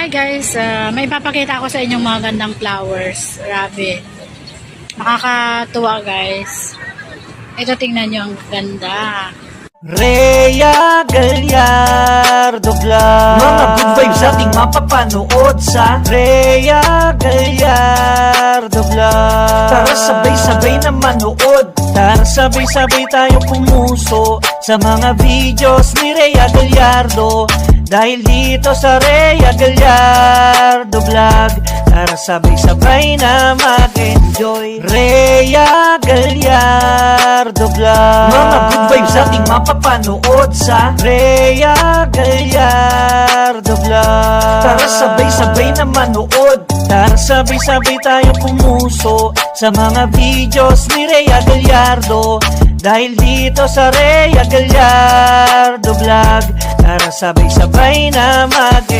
Hi guys, may papakita ako sa inyong mga gandang flowers. Grabe. Nakakatuwa guys. Ito tingnan nyo ang ganda. Rhea Gallardo Vlog. Mga good vibes ating mapapanood sa Rhea Gallardo Vlog. Tara sabay-sabay na manood. Tara sabay-sabay tayo pumuso sa mga videos ni Rhea Gallardo. Dahil dito sa Rhea Gallardo Vlog, tara sabay-sabay na mag-enjoy. Rhea Gallardo Vlog. Mga good vibes ating mapapanood sa Rhea Gallardo Vlog. Tara sabay-sabay na manood. Tara sabay-sabay tayo pumuso sa mga videos ni Rhea Gallardo. Dahil dito sa Rhea Gallardo Vlog, tara sabay-sabay na mag-enjoy.